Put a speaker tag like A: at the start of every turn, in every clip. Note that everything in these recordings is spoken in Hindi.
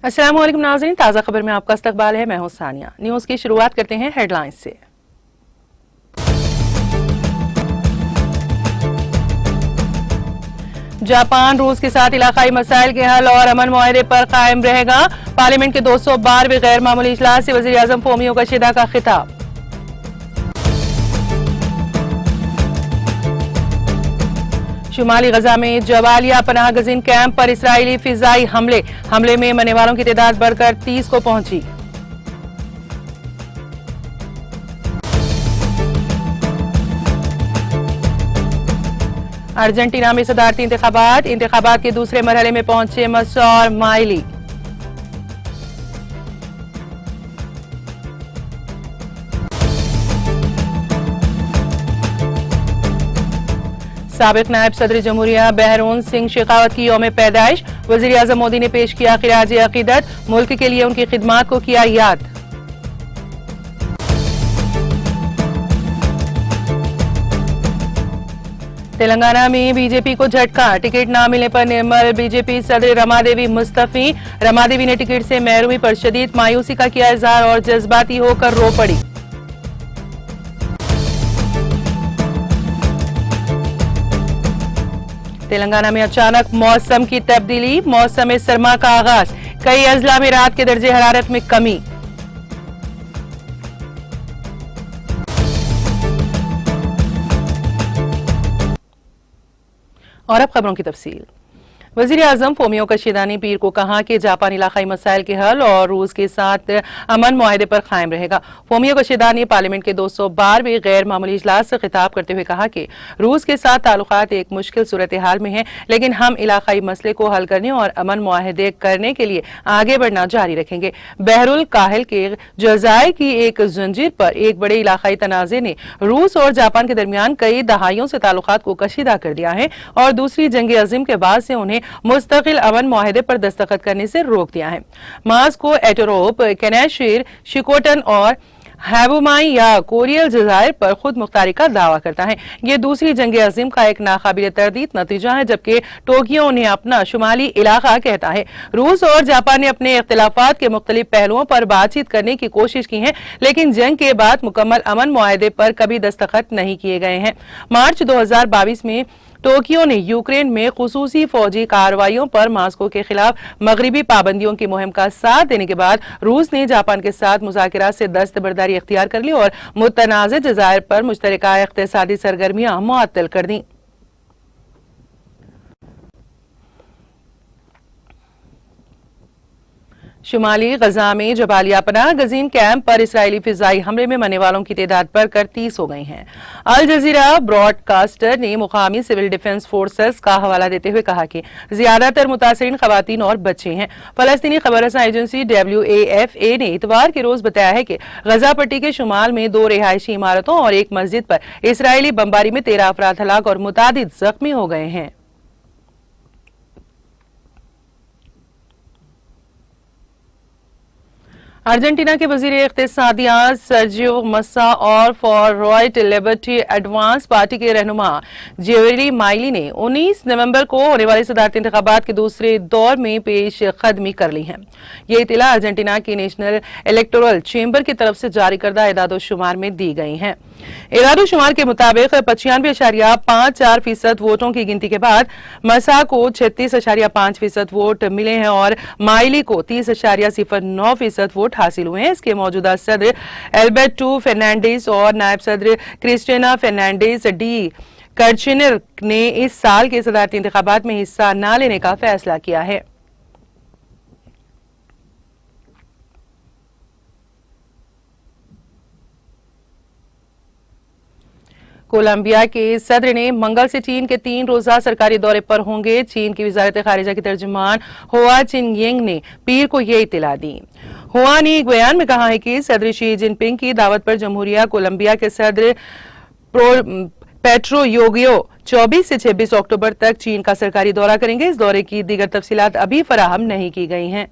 A: अस्सलाम वालेकुम नाज़रीन, ताज़ा खबर में आपका इस्तकबाल है। मैं हूं सानिया। न्यूज़ की शुरुआत करते हैं हेडलाइंस से। जापान रूस के साथ इलाकाई मसाइल के हल और अमन मुआहदे पर कायम रहेगा। पार्लियामेंट के 212वें गैर मामूली इजलास से वज़ीर आज़म फोमियो कशीदा का खिताब। शुमाली गजा में जवालिया पनाह गजीन कैंप पर इसराइली फिजाई हमले में मरने वालों की तादाद बढ़कर 30 को पहुंची। अर्जेंटीना में सदारती इंतखाबात के दूसरे मरहले में पहुंचे मस्सा और माइली। साबिक नायब सदर जमहूरिया बहरून सिंह शेखावत की यौम पैदाइश। वजीर आजम मोदी ने पेश किया खिराज अकीदत। मुल्क के लिए उनकी खिदमात को किया याद। तेलंगाना में बीजेपी को झटका, टिकट न मिलने पर निर्मल बीजेपी सदर रमादेवी मुस्तफी। रमादेवी ने टिकट से महरूमी पर शदीद मायूसी का किया इजहार और जज्बाती होकर रो पड़ी। तेलंगाना में अचानक मौसम की तब्दीली, मौसम सरमा का आगाज। कई अजला में रात के दर्जे हरारत में कमी। और अब खबरों की तफसील। वजीर आजम फोमियो कशीदा ने पीर को कहा कि जापान इलाकाई मसाइल के हल और रूस के साथ अमन मुआहदे पर कायम रहेगा। फोमियो कशीदा ने पार्लियामेंट के 212वें गैर मामूली इजलास से खिताब करते हुए कहा कि रूस के साथ ताल्लुकात एक मुश्किल सूरत हाल में है, लेकिन हम इलाकाई मसले को हल करने और अमन मुआहदे करने के लिए आगे बढ़ना जारी रखेंगे। बहरुल काहिल के जजायर की एक जंजीर पर एक बड़े इलाकाई तनाजे ने रूस और जापान के दरमियान कई दहाइयों से ताल्लुकात को कशीदा कर दिया है और दूसरी जंग अजीम के बाद से उन्हें मुस्तकिल अमन मुआहदे पर दस्तखत करने से रोक दिया है। मास्को, एटोरोप, कैनेशिर, शिकोटन और हैवुमाई या कोरियल जजायर पर खुद मुख्तारी का दावा करता है। ये दूसरी जंग अजीम का एक नाकाबिल तरदीद नतीजा है, जबकि टोक्यो उन्हें अपना शुमाली इलाका कहता है। रूस और जापान ने अपने इख्तिलाफात के मुख्तलिफ पहलुओं पर बातचीत करने की कोशिश की है, लेकिन जंग के बाद मुकम्मल अमन मुआहदे पर कभी दस्तखत नहीं किए गए हैं। मार्च 2022 में टोक्यो ने यूक्रेन में खुसूसी फौजी कार्रवाइयों पर मास्को के खिलाफ मगरबी पाबंदियों की मुहिम का साथ देने के बाद रूस ने जापान के साथ मुज़ाकरात से दस्तबरदारी इख्तियार कर ली और मुतनाज़ जज़ायर पर मुश्तरका इक़्तिसादी सरगर्मियां मुअत्तल कर दी। शुमाली गजा में जबालिया पनाह गजीन कैंप पर इसराइली फिजाई हमले में मरने वालों की तादाद बढ़कर 30 हो गई है। अल जजीरा ब्रॉडकास्टर ने मुकामी सिविल डिफेंस फोर्सेस का हवाला देते हुए कहा कि ज्यादातर मुतासरीन खवातीन और बच्चे हैं। फलस्तीनी खबरसां एजेंसी WAFA ने इतवार के रोज बताया है कि गजा पट्टी के शुमाल में 2 रिहायशी इमारतों और एक मस्जिद पर इसराइली बमबारी में 13 अफराद हलाक और मुतादिद जख्मी हो गए हैं। अर्जेंटीना के वजीर इख्तिसादियात सर्जियो मस्सा और for right liberty advance party के रहनुमा जेवेरी माइली ने 19 नवंबर को होने वाले सदारती इंतखाबात के दूसरे दौर में पेश कदमी कर ली है। ये इतला अर्जेंटीना की नेशनल इलेक्टोरल चेंबर की तरफ से जारी करदा इदादोशुमार में दी गई है। इदादोशुमार के मुताबिक 95.54% वोटों की गिनती के बाद मसा को 36.5% वोट मिले हैं और माइली को 30.09% वोट हासिल हुए हैं। इसके मौजूदा सदर एल्बर्टो फर्नांडिस और नायब सदर क्रिस्टिना फर्नांडिस डी कर्चिनर ने इस साल के सदारती इंतखाबात में हिस्सा न लेने का फैसला किया है। कोलंबिया के सदर ने मंगल से चीन के 3 रोजा सरकारी दौरे पर होंगे। चीन की वजारत खारिजा की तर्जुमान हुआ चिनयिंग ने पीर को यह इत्तला दी। हुआ ने एक बयान में कहा है कि सदर शी जिनपिंग की दावत पर जमहूरिया कोलंबिया के सदर पेट्रो योगियो 24 से 26 अक्टूबर तक चीन का सरकारी दौरा करेंगे। इस दौरे की दीगर तफसीलात अभी फराहम नहीं की गई हैं।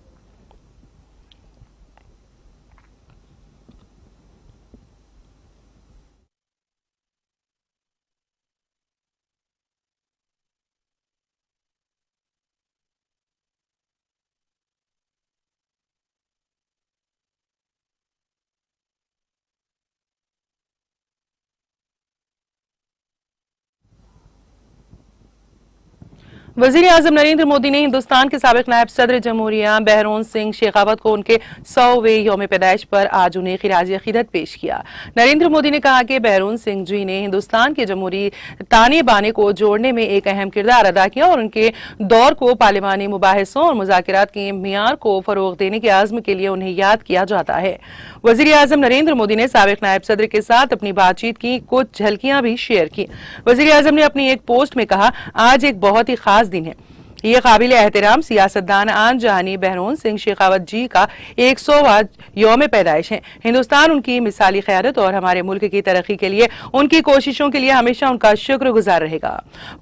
A: वजीर आजम नरेंद्र मोदी ने हिंदुस्तान के साबिक नायब सदर जमहूरिया बहरोन सिंह शेखावत को उनके 100वें यौम पैदाइश पर आज उन्हें खिराज अकीदत पेश किया। नरेंद्र मोदी ने कहा कि बहरोन सिंह जी ने हिंदुस्तान के जमहूरी ताने बाने को जोड़ने में एक अहम किरदार अदा किया और उनके दौर को पार्लिमानी मुबाहिसों और मुज़ाकरात के मियार को फरोग देने के आज़्म के लिए उन्हें याद किया जाता है। वजीर आजम नरेंद्र मोदी ने साबिक नायब सदर के साथ अपनी बातचीत की कुछ झलकियां भी शेयर की। वजीर आजम ने अपनी एक पोस्ट में कहा, आज एक बहुत ही खास दिन है। ये काबिल एहतराम सियासतदान आन जहानी बहरोन सिंह शेखावत जी का 100वां यौम पैदाइश है। हिंदुस्तान उनकी मिसाली क़यादत और हमारे मुल्क की तरक्की के लिए उनकी कोशिशों के लिए हमेशा उनका शुक्रगुजार रहेगा।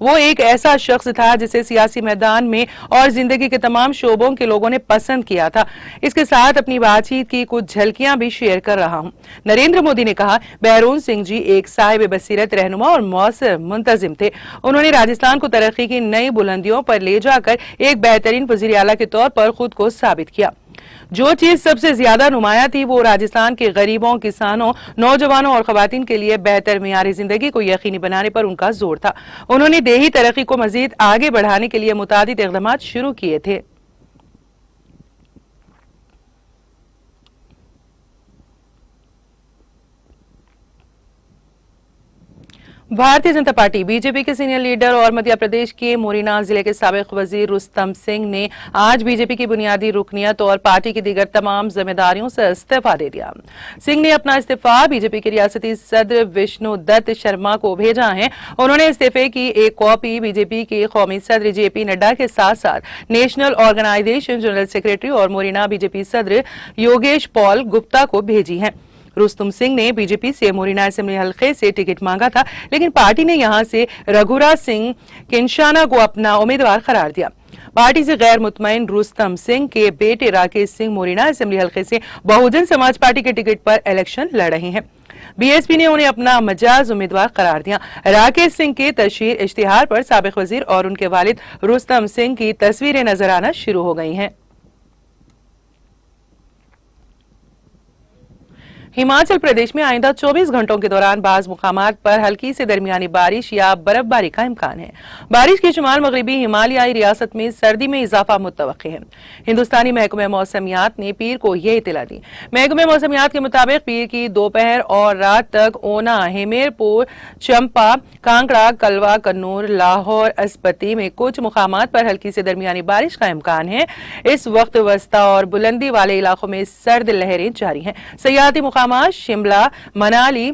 A: वो एक ऐसा शख्स था जिसे सियासी मैदान में और जिंदगी के तमाम शोबों के लोगों ने पसंद किया था। इसके साथ अपनी बातचीत की कुछ झलकियां भी शेयर कर रहा हूं। नरेंद्र मोदी ने कहा, बहरोन सिंह जी एक साहिब बसीरत रहनुमा और मौसर मुंतजिम थे। उन्होंने राजस्थान को तरक्की की नई बुलंदियों पर ले जाकर एक बेहतरीन वजीर आला के तौर पर खुद को साबित किया। जो चीज सबसे ज्यादा नुमाया थी वो राजस्थान के गरीबों, किसानों, नौजवानों और खवातीन के लिए बेहतर मियारी जिंदगी को यकीनी बनाने पर उनका जोर था। उन्होंने देही तरक्की को मजीद आगे बढ़ाने के लिए मुतादिद इक़दाम शुरू किए थे। भारतीय जनता पार्टी बीजेपी के सीनियर लीडर और मध्य प्रदेश के मोरिना जिले के साबिक वजीर रुस्तम सिंह ने आज बीजेपी की बुनियादी रुकनियत और पार्टी की दीगर तमाम जिम्मेदारियों से इस्तीफा दे दिया। सिंह ने अपना इस्तीफा बीजेपी के रियासती सदर विष्णु दत्त शर्मा को भेजा है। उन्होंने इस्तीफे की एक कॉपी बीजेपी के कौमी सदर जेपी नड्डा के साथ साथ नेशनल ऑर्गेनाइजेशन जनरल सेक्रेटरी और मोरिना बीजेपी सदर योगेश पॉल गुप्ता को भेजी है। रुस्तम सिंह ने बीजेपी से मोरिना असेंबली हल्के से टिकट मांगा था, लेकिन पार्टी ने यहां से रघुराज सिंह किंशाना को अपना उम्मीदवार करार दिया। पार्टी से गैर मुतमईन रुस्तम सिंह के बेटे राकेश सिंह मोरिना असेंबली हल्के से बहुजन समाज पार्टी के टिकट पर इलेक्शन लड़ रहे हैं। बीएसपी ने उन्हें अपना मजाज उम्मीदवार करार दिया। राकेश सिंह के तशहीर इश्तिहार पर साबिक वजीर और उनके वालिद रुस्तम सिंह की तस्वीरें नजर आना शुरू हो गई हैं। हिमाचल प्रदेश में आइंदा 24 घंटों के दौरान बाज मुकामात पर हल्की से दरमियानी बारिश या बर्फबारी का इम्कान है। बारिश के शुमाल मगरबी हिमालयाई रियासत में सर्दी में इजाफा मुतवक्किल है। हिंदुस्तानी महकमे मौसमियात ने पीर को यह इतला दी। महकमे मौसमियात के मुताबिक पीर की दोपहर और रात तक ओना, हेमेरपुर, चंपा, कांगड़ा, कलवा, कन्नूर, लाहौर, अस्पती में कुछ मुकामात पर हल्की से दरमियानी बारिश का इम्कान है। इस वक्त वस्ता और बुलंदी वाले इलाकों में सर्द लहरें जारी हैं। सयाहती शिमला, मनाली,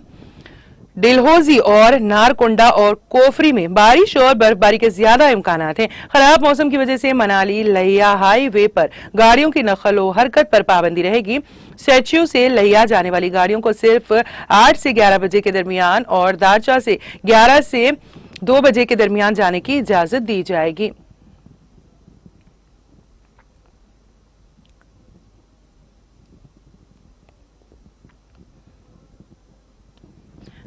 A: डिलहौजी और नारकोंडा और कोफरी में बारिश और बर्फबारी के ज्यादा इम्कानात हैं। खराब मौसम की वजह से मनाली लहिया हाईवे पर गाड़ियों की नकलो हरकत पर पाबंदी रहेगी। स्टैच्यू से लहिया जाने वाली गाड़ियों को सिर्फ 8 से 11 बजे के दरमियान और दारचा से 11 से 2 बजे के दरमियान जाने की इजाजत दी जाएगी।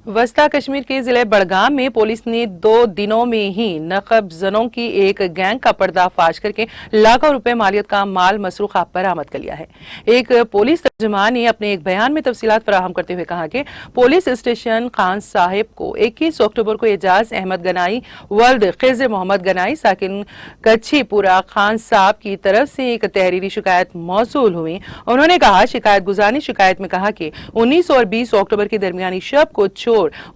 A: वस्ता कश्मीर के जिले बड़गाम में पुलिस ने 2 दिनों में ही नकबजनों की एक गैंग का पर्दाफाश करके लाखों रुपए मालियत का माल मसरूकात बरामद कर लिया है। एक पुलिस तर्जुमान ने अपने एक बयान में तफसीलात फराहम करते हुए कहा कि पुलिस स्टेशन खान साहिब को 21 अक्टूबर को एजाज अहमद गनाई वल्द खिज़र मोहम्मद गनाई साकिन कच्छीपुरा खान साहब की तरफ से एक तहरीरी शिकायत मौसूल हुई। उन्होंने कहा, शिकायत गुजार ने शिकायत में कहा कि 19 और 20 अक्टूबर की दरमियानी शब को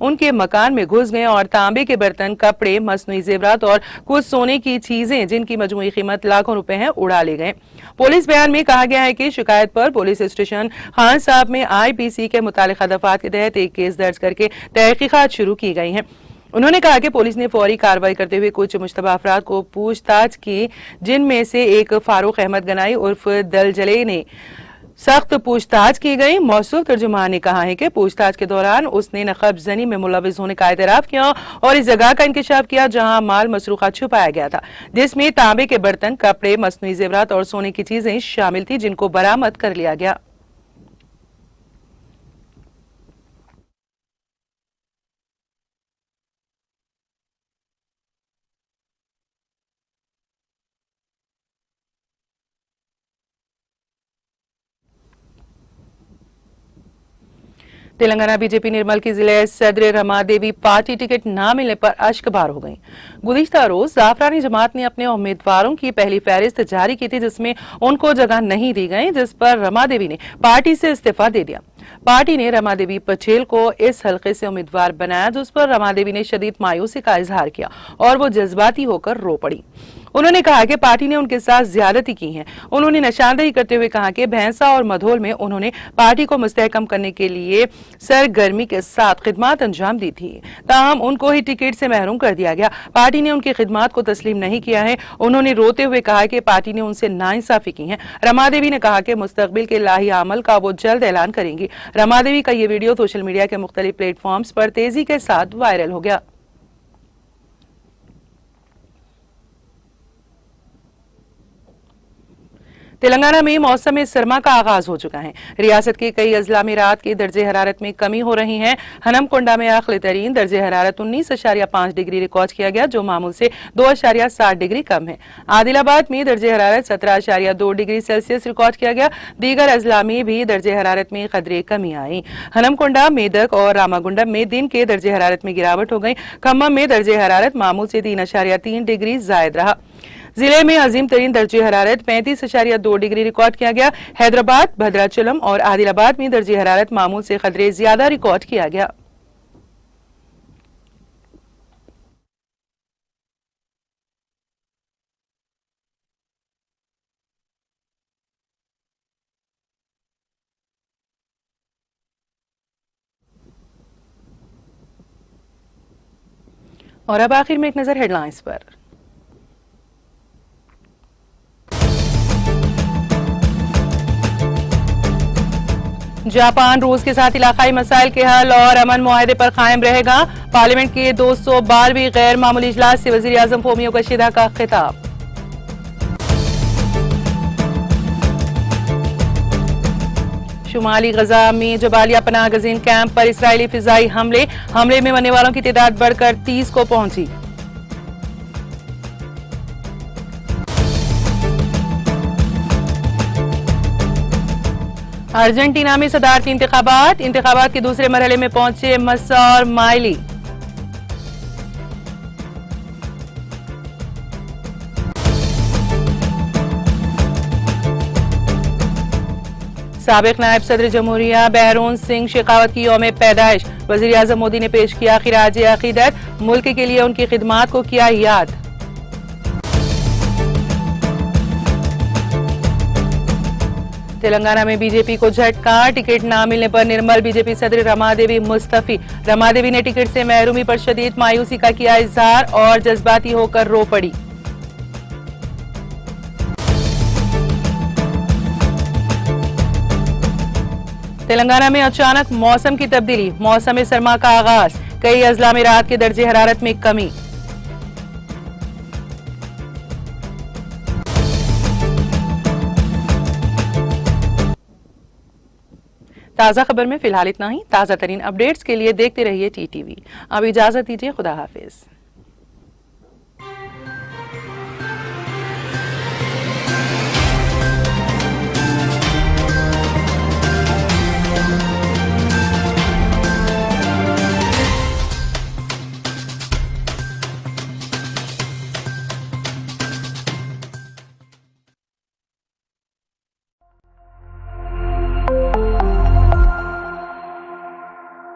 A: उनके मकान में घुस गए और तांबे के बर्तन, कपड़े, मसनूई जेवरात और कुछ सोने की चीजें जिनकी मजमूई कीमत लाखों रुपए है उड़ा ले गए। पुलिस बयान में कहा गया है कि शिकायत पर पुलिस स्टेशन खान साहब में आईपीसी के मुतालिका दफात के तहत एक केस दर्ज करके तहकीकात शुरू की गई है। उन्होंने कहा कि पुलिस ने फौरी कार्रवाई करते हुए कुछ मुश्तबा अफराद को पूछताछ की, जिनमें से एक फारूक अहमद गनाई उर्फ दलजले ने सख्त पूछताछ की गई। मौसूल तर्जुमान ने कहा है कि पूछताछ के दौरान उसने नकबजनी में मुलविस होने का एतराफ किया और इस जगह का इंकशाफ किया जहां माल मसरूका छुपाया गया था, जिसमें तांबे के बर्तन, कपड़े, मसनूई जेवरात और सोने की चीजें शामिल थी, जिनको बरामद कर लिया गया। तेलंगाना बीजेपी निर्मल की जिले सदर रमा देवी पार्टी टिकट न मिलने पर अश्कबार हो गई। गुज़िश्ता रोज जाफरानी जमात ने अपने उम्मीदवारों की पहली फहरिस्त जारी की थी, जिसमें उनको जगह नहीं दी गई, जिस पर रमा देवी ने पार्टी से इस्तीफा दे दिया। पार्टी ने रमा देवी पटेल को इस हलके से उम्मीदवार बनाया, जिस पर रमा देवी ने शदीद मायूसी का इजहार किया और वो जज्बाती होकर रो पड़ी। उन्होंने कहा कि पार्टी ने उनके साथ ज्यादती की है। उन्होंने निशानदेही करते हुए कहा कि भैंसा और मधोल में उन्होंने पार्टी को मुस्तहकम करने के लिए सरगर्मी के साथ खिदमत अंजाम दी थी, ताहम उनको ही टिकट से महरूम कर दिया गया। पार्टी ने उनकी खिदमत को तस्लीम नहीं किया है। उन्होंने रोते हुए कहा कि पार्टी ने उनसे नाइंसाफी की है। रमा देवी ने कहा कि मुस्तकबिल के लाही अमल का वो जल्द ऐलान करेंगी। रमा देवी का ये वीडियो सोशल मीडिया के मुख्तलिफ प्लेटफॉर्म्स पर तेजी के साथ वायरल हो गया। तेलंगाना में मौसम सरमा का आगाज हो चुका है। रियासत के कई अजला में रात के दर्जे हरारत में कमी हो रही है। हनमकोंडा में आखिरी तरीन दर्जे हरारत 19.5 डिग्री रिकॉर्ड किया गया, जो मामूल से 2.7 डिग्री कम है। आदिलाबाद में दर्जे हरारत 17.2 डिग्री सेल्सियस रिकॉर्ड किया गया। दीगर अजला में भी दर्जे हरारत में कदरे कमी आई। हनमकोंडा, मेदक और रामागुंडम में दिन के दर्जे हरारत में गिरावट हो गई। खम्मम में दर्जे हरारत मामूल से 3.3 डिग्री जायद रहा। जिले में अजीम तरीन दर्जे हरारत 35.2 डिग्री रिकॉर्ड किया गया। हैदराबाद, भद्राचलम और आदिलाबाद में दर्जे हरारत मामूल से कदरे ज्यादा रिकॉर्ड किया गया। और अब आखिर में एक नजर हेडलाइंस पर। जापान रूस के साथ इलाकाई मसाइल के हल और अमन मुआहदे पर कायम रहेगा। पार्लियामेंट के 212वीं गैर मामूली इजलास से वजीर आजम फोमियो कशीदा का खिताब। शुमाली गजा में जबालिया पनाह गजीन कैंप पर इसराइली फिजाई हमले में मरने वालों की तादाद बढ़कर 30 को पहुंची। अर्जेंटीना में सदारती इंतखाबात के दूसरे मरहले में पहुंचे मस्सा और माइली। साबिक नायब सदर जमहूरिया बहरून सिंह शेखावत की यौम पैदाइश। वजीर आजम मोदी ने पेश किया खिराज अकीदत, मुल्क के लिए उनकी खिदमात को किया याद। तेलंगाना में बीजेपी को झटका, टिकट न मिलने पर निर्मल बीजेपी सदर रमा देवी मुस्तफी। रमा देवी ने टिकट से महरूमी पर शदीद मायूसी का किया इजहार और जज्बाती होकर रो पड़ी। तेलंगाना में अचानक मौसम की तब्दीली, मौसम सरमा का आगाज, कई अजला में रात के दर्जे हरारत में कमी। ताजा खबर में फिलहाल इतना ही। ताजा तरीन अपडेट्स के लिए देखते रहिए टीटीवी। अब इजाजत दीजिए, खुदा हाफिज।